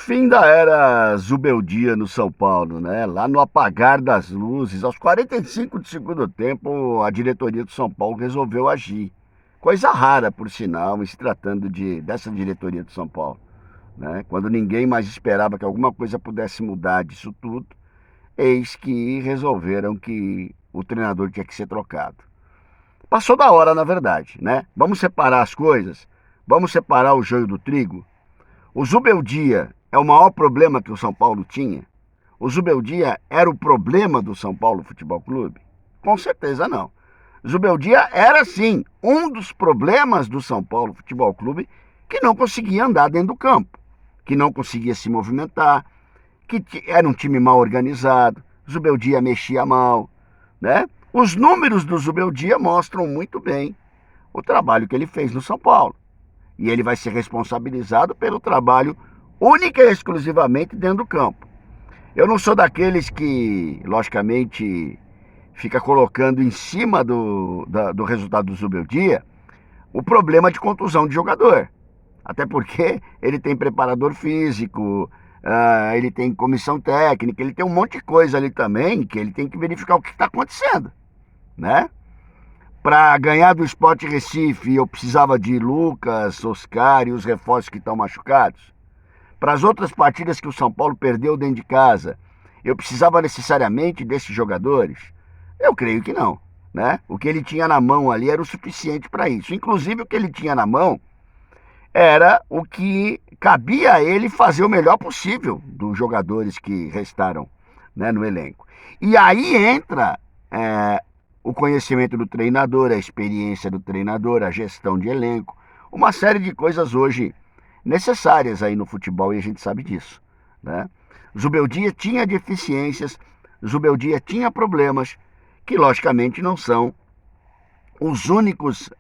Fim da era Zubeldia no São Paulo, né? Lá no apagar das luzes, aos 45 do segundo tempo, a diretoria do São Paulo resolveu agir. Coisa rara, por sinal, em se tratando dessa diretoria do São Paulo, né? Quando ninguém mais esperava que alguma coisa pudesse mudar disso tudo, eis que resolveram que o treinador tinha que ser trocado. Passou da hora, na verdade, né? Vamos separar as coisas, vamos separar o joio do trigo. O Zubeldia é o maior problema que o São Paulo tinha? O Zubeldia era o problema do São Paulo Futebol Clube? Com certeza não. Zubeldia era, sim, um dos problemas do São Paulo Futebol Clube, que não conseguia andar dentro do campo, que não conseguia se movimentar, que era um time mal organizado, Zubeldia mexia mal, né? Os números do Zubeldia mostram muito bem o trabalho que ele fez no São Paulo. E ele vai ser responsabilizado pelo trabalho única e exclusivamente dentro do campo. Eu não sou daqueles que, logicamente, fica colocando em cima do resultado do Zubeldia o problema de contusão de jogador. Até porque ele tem preparador físico, ele tem comissão técnica, ele tem um monte de coisa ali também que ele tem que verificar o que está acontecendo, né? Para ganhar do Sport Recife, eu precisava de Lucas, Oscar e os reforços que estão machucados. Para as outras partidas que o São Paulo perdeu dentro de casa, eu precisava necessariamente desses jogadores? Eu creio que não, né? O que ele tinha na mão ali era o suficiente para isso. Inclusive, o que ele tinha na mão era o que cabia a ele fazer o melhor possível dos jogadores que restaram, né, no elenco. E aí entra o conhecimento do treinador, a experiência do treinador, a gestão de elenco, uma série de coisas hoje necessárias aí no futebol e a gente sabe disso, né? Zubeldia tinha deficiências, Zubeldia tinha problemas que logicamente não são os únicos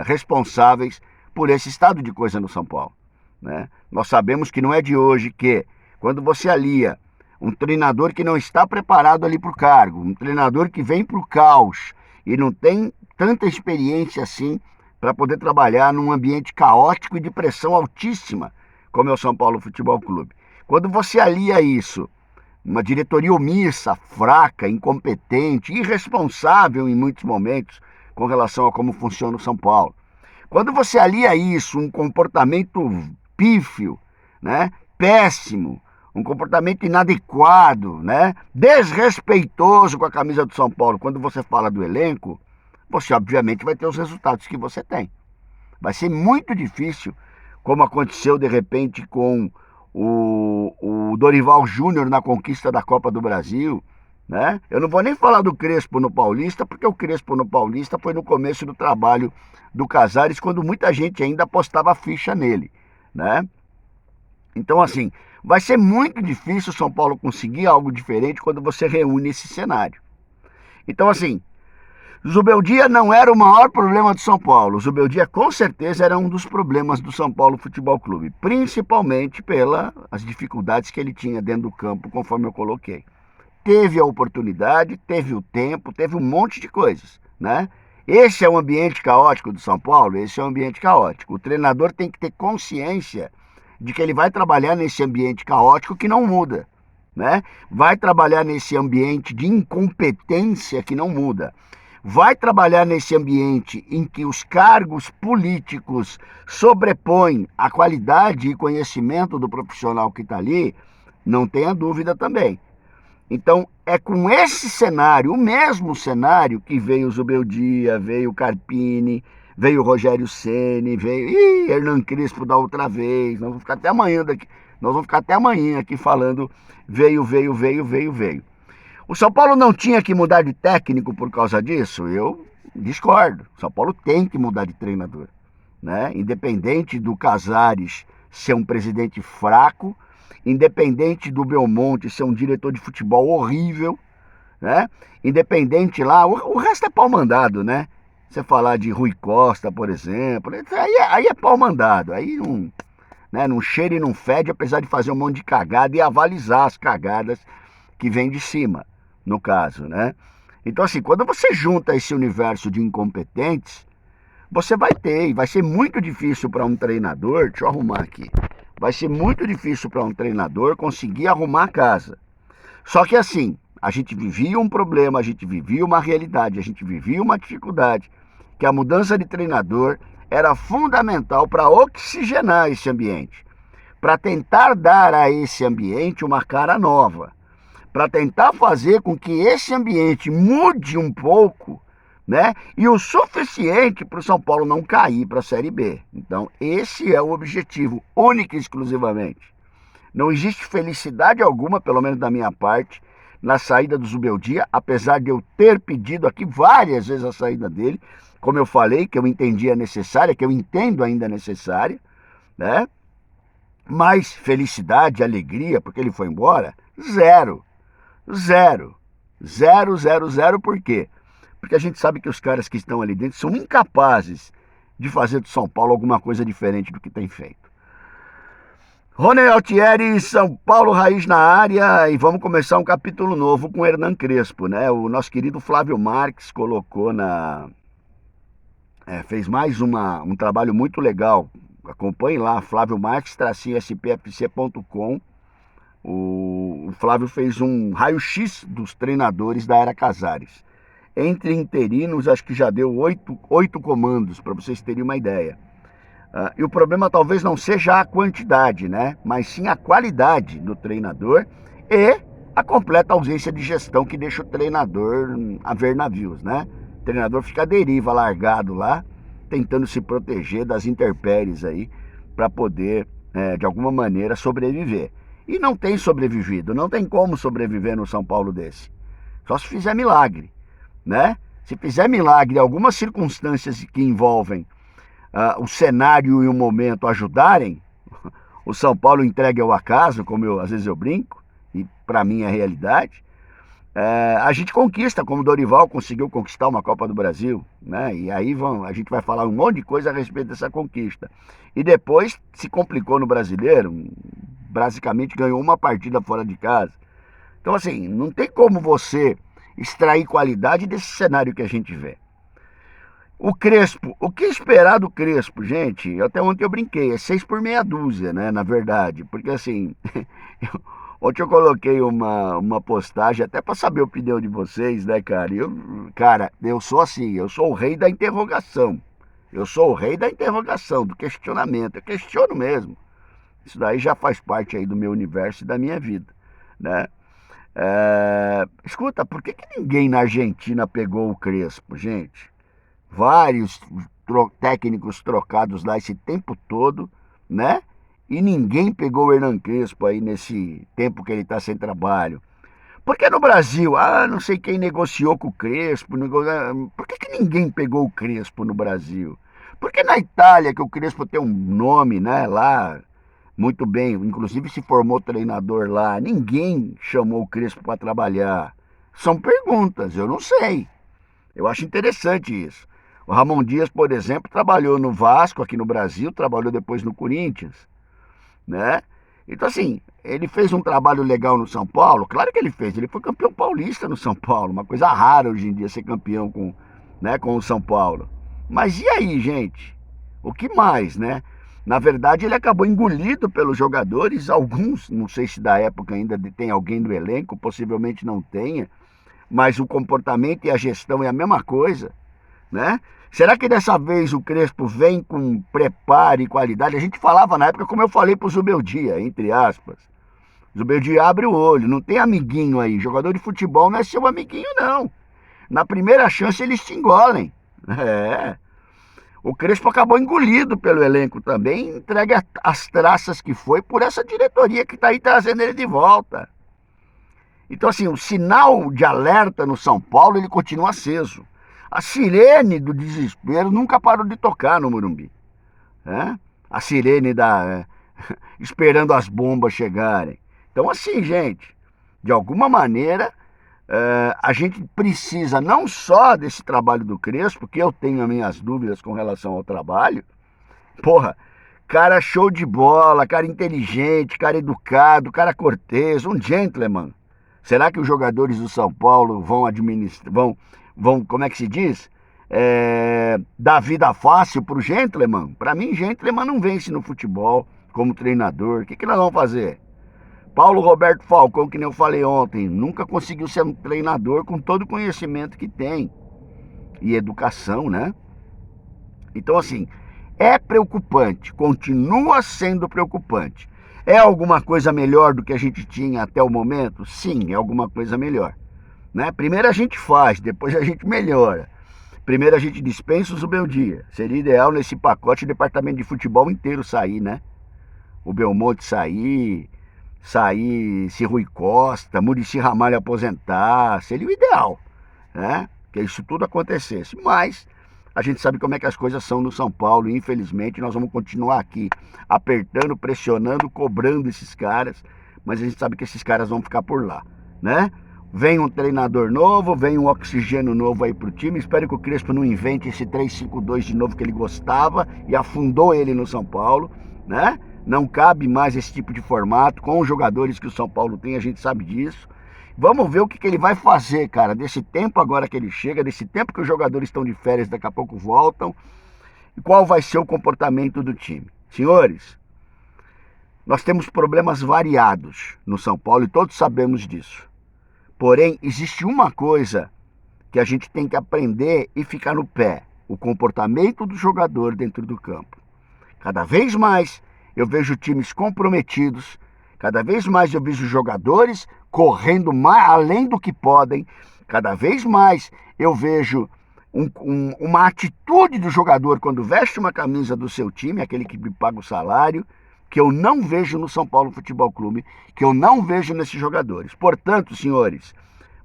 responsáveis por esse estado de coisa no São Paulo, né? Nós sabemos que não é de hoje que, quando você alia um treinador que não está preparado ali para o cargo, um treinador que vem para o caos e não tem tanta experiência assim para poder trabalhar num ambiente caótico e de pressão altíssima, como é o São Paulo Futebol Clube. Quando você alia isso, uma diretoria omissa, fraca, incompetente, irresponsável em muitos momentos com relação a como funciona o São Paulo. Quando você alia isso, um comportamento pífio, né, péssimo, um comportamento inadequado, né, desrespeitoso com a camisa do São Paulo, quando você fala do elenco, você obviamente vai ter os resultados que você tem. Vai ser muito difícil, como aconteceu de repente com o Dorival Júnior na conquista da Copa do Brasil, né? Eu não vou nem falar do Crespo no Paulista, porque o Crespo no Paulista foi no começo do trabalho do Casares, quando muita gente ainda apostava ficha nele, né? Então, assim, vai ser muito difícil o São Paulo conseguir algo diferente quando você reúne esse cenário. Então, assim, Zubeldia não era o maior problema do São Paulo. Zubeldia, com certeza, era um dos problemas do São Paulo Futebol Clube, principalmente pelas dificuldades que ele tinha dentro do campo, conforme eu coloquei. Teve a oportunidade, teve o tempo, teve um monte de coisas, né? Esse é o ambiente caótico do São Paulo, esse é o ambiente caótico. O treinador tem que ter consciência de que ele vai trabalhar nesse ambiente caótico que não muda, né? Vai trabalhar nesse ambiente de incompetência que não muda. Vai trabalhar nesse ambiente em que os cargos políticos sobrepõem a qualidade e conhecimento do profissional que está ali, não tenha dúvida também. Então, é com esse cenário, o mesmo cenário, que veio o Zubeldia, veio o Carpini, veio o Rogério Ceni, veio Hernan Crespo da outra vez. Nós vamos ficar até amanhã daqui. Nós vamos ficar até amanhã aqui falando veio. O São Paulo não tinha que mudar de técnico por causa disso? Eu discordo. O São Paulo tem que mudar de treinador, né? Independente do Casares ser um presidente fraco, independente do Belmonte ser um diretor de futebol horrível, né? Independente lá, o resto é pau mandado, né? Você falar de Rui Costa, por exemplo, aí é pau mandado, aí não, né, não cheira e não fede, apesar de fazer um monte de cagada e avalizar as cagadas que vem de cima, no caso, né? Então, assim, quando você junta esse universo de incompetentes, você vai ter, e vai ser muito difícil para um treinador, deixa eu arrumar aqui, vai ser muito difícil para um treinador conseguir arrumar a casa. Só que assim, a gente vivia um problema, a gente vivia uma realidade, a gente vivia uma dificuldade, que a mudança de treinador era fundamental para oxigenar esse ambiente, para tentar dar a esse ambiente uma cara nova, para tentar fazer com que esse ambiente mude um pouco, né? E o suficiente para o São Paulo não cair para a Série B. Então, esse é o objetivo, único e exclusivamente. Não existe felicidade alguma, pelo menos da minha parte, na saída do Zubeldia, apesar de eu ter pedido aqui várias vezes a saída dele, como eu falei, que eu entendia necessária, que eu entendo ainda necessária, né? Mas felicidade, alegria, porque ele foi embora, zero. Zero. Zero, zero, zero, por quê? Porque a gente sabe que os caras que estão ali dentro são incapazes de fazer do São Paulo alguma coisa diferente do que tem feito. Rony Altieri, São Paulo Raiz na área, e vamos começar um capítulo novo com o Hernan Crespo, né? O nosso querido Flávio Marques colocou fez mais um trabalho muito legal. Acompanhe lá, Flávio Marques, _spfc.com. O Flávio fez um raio-x dos treinadores da era Casares. Entre interinos, acho que já deu oito comandos, para vocês terem uma ideia. E o problema talvez não seja a quantidade, né? Mas sim a qualidade do treinador e a completa ausência de gestão que deixa o treinador a ver navios, né? O treinador fica à deriva, largado lá, tentando se proteger das intempéries aí, para poder, de alguma maneira, sobreviver. E não tem sobrevivido, não tem como sobreviver no São Paulo desse. Só se fizer milagre, né? Se fizer milagre, algumas circunstâncias que envolvem o cenário e o momento ajudarem, o São Paulo entregue ao acaso, como às vezes eu brinco, e para mim é realidade, a gente conquista, como o Dorival conseguiu conquistar uma Copa do Brasil, né? E aí a gente vai falar um monte de coisa a respeito dessa conquista. E depois se complicou no Brasileiro, basicamente ganhou uma partida fora de casa. Então assim, não tem como você extrair qualidade desse cenário que a gente vê. O Crespo, o que esperar do Crespo, gente? Até ontem eu brinquei, é 6 por meia dúzia, né, na verdade. Porque assim, ontem eu coloquei uma postagem até para saber a opinião de vocês, né, cara? Eu sou assim, eu sou o rei da interrogação. Eu sou o rei da interrogação, do questionamento. Eu questiono mesmo. Isso daí já faz parte aí do meu universo e da minha vida, né? Escuta, por que ninguém na Argentina pegou o Crespo, gente? Vários técnicos trocados lá esse tempo todo, né? E ninguém pegou o Hernan Crespo aí nesse tempo que ele está sem trabalho. Porque no Brasil, não sei quem negociou com o Crespo, por que ninguém pegou o Crespo no Brasil? Porque na Itália, que o Crespo tem um nome, né, lá, muito bem, inclusive se formou treinador lá, ninguém chamou o Crespo para trabalhar. São perguntas, eu não sei. Eu acho interessante isso. O Ramon Dias, por exemplo, trabalhou no Vasco aqui no Brasil, trabalhou depois no Corinthians, né? Então assim, ele fez um trabalho legal no São Paulo, claro que ele fez, ele foi campeão paulista no São Paulo, uma coisa rara hoje em dia ser campeão com o São Paulo. Mas e aí, gente? O que mais, né? Na verdade, ele acabou engolido pelos jogadores, alguns, não sei se da época ainda tem alguém do elenco, possivelmente não tenha, mas o comportamento e a gestão é a mesma coisa, né? Será que dessa vez o Crespo vem com preparo e qualidade? A gente falava na época, como eu falei pro Zubeldia, entre aspas. Zubeldia abre o olho, não tem amiguinho aí. Jogador de futebol não é seu amiguinho, não. Na primeira chance eles te engolem. O Crespo acabou engolido pelo elenco também, entregue as traças que foi por essa diretoria que está aí trazendo ele de volta. Então assim, o sinal de alerta no São Paulo, ele continua aceso. A sirene do desespero nunca parou de tocar no Morumbi, né? A sirene esperando as bombas chegarem. Então assim, gente, de alguma maneira, a gente precisa não só desse trabalho do Crespo, porque eu tenho as minhas dúvidas com relação ao trabalho. Porra, cara show de bola, cara inteligente, cara educado, cara cortês, um gentleman. Será que os jogadores do São Paulo vão administrar, como é que se diz? Dar vida fácil pro gentleman? Para mim, gentleman não vence no futebol. como treinador. O que nós vamos fazer? Paulo Roberto Falcão, que nem eu falei ontem, nunca conseguiu ser um treinador com todo o conhecimento que tem e educação, né? Então, assim, é preocupante, continua sendo preocupante. É alguma coisa melhor do que a gente tinha até o momento? Sim, é alguma coisa melhor, né? Primeiro a gente faz, depois a gente melhora. Primeiro a gente dispensa o Zubeldia. Seria ideal nesse pacote o departamento de futebol inteiro sair, né? O Belmonte sair se Rui Costa, Muricy Ramalho aposentar, seria o ideal, né? Que isso tudo acontecesse. Mas a gente sabe como é que as coisas são no São Paulo e infelizmente nós vamos continuar aqui apertando, pressionando, cobrando esses caras, mas a gente sabe que esses caras vão ficar por lá, né? Vem um treinador novo, vem um oxigênio novo aí pro time. Espero que o Crespo não invente esse 3-5-2 de novo que ele gostava e afundou ele no São Paulo, né? Não cabe mais esse tipo de formato com os jogadores que o São Paulo tem, a gente sabe disso. Vamos ver o que ele vai fazer, cara, desse tempo agora que ele chega, desse tempo que os jogadores estão de férias, daqui a pouco voltam, e qual vai ser o comportamento do time. Senhores, nós temos problemas variados no São Paulo e todos sabemos disso. Porém, existe uma coisa que a gente tem que aprender e ficar no pé: o comportamento do jogador dentro do campo. Cada vez mais eu vejo times comprometidos, cada vez mais eu vejo jogadores correndo mais, além do que podem, cada vez mais eu vejo uma atitude do jogador quando veste uma camisa do seu time, aquele que me paga o salário, que eu não vejo no São Paulo Futebol Clube, que eu não vejo nesses jogadores. Portanto, senhores,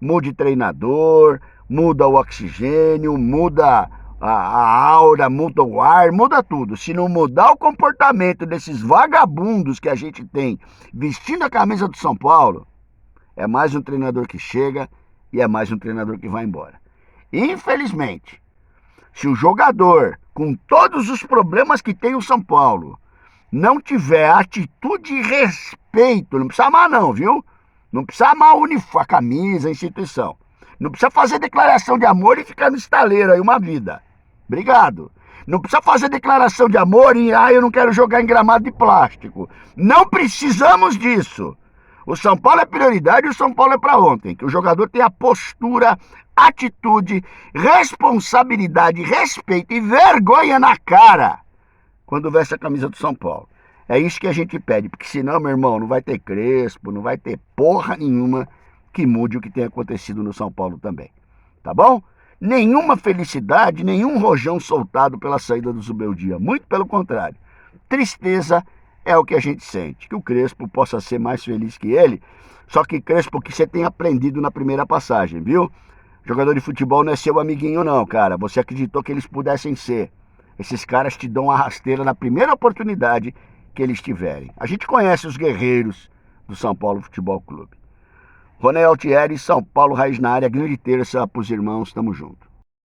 mude treinador, muda o oxigênio, muda a aura, muda o ar, muda tudo. Se não mudar o comportamento desses vagabundos que a gente tem vestindo a camisa do São Paulo, é mais um treinador que chega e é mais um treinador que vai embora. Infelizmente, se o jogador, com todos os problemas que tem o São Paulo, não tiver atitude e respeito, não precisa amar não, viu? Não precisa amar a camisa, a instituição. Não precisa fazer declaração de amor e ficar no estaleiro aí uma vida. Obrigado. Não precisa fazer declaração de amor e eu não quero jogar em gramado de plástico. Não precisamos disso. O São Paulo é prioridade e o São Paulo é para ontem. Que o jogador tenha postura, atitude, responsabilidade, respeito e vergonha na cara quando veste a camisa do São Paulo. É isso que a gente pede, porque senão, meu irmão, não vai ter Crespo, não vai ter porra nenhuma que mude o que tem acontecido no São Paulo também. Tá bom? Nenhuma felicidade, nenhum rojão soltado pela saída do Zubeldia. Muito pelo contrário. Tristeza é o que a gente sente. Que o Crespo possa ser mais feliz que ele. Só que, Crespo, que você tem aprendido na primeira passagem, viu? Jogador de futebol não é seu amiguinho não, cara. Você acreditou que eles pudessem ser. Esses caras te dão uma rasteira na primeira oportunidade que eles tiverem. A gente conhece os guerreiros do São Paulo Futebol Clube. Ronel Altieri, São Paulo Raiz na área, grande terça pros irmãos, tamo junto.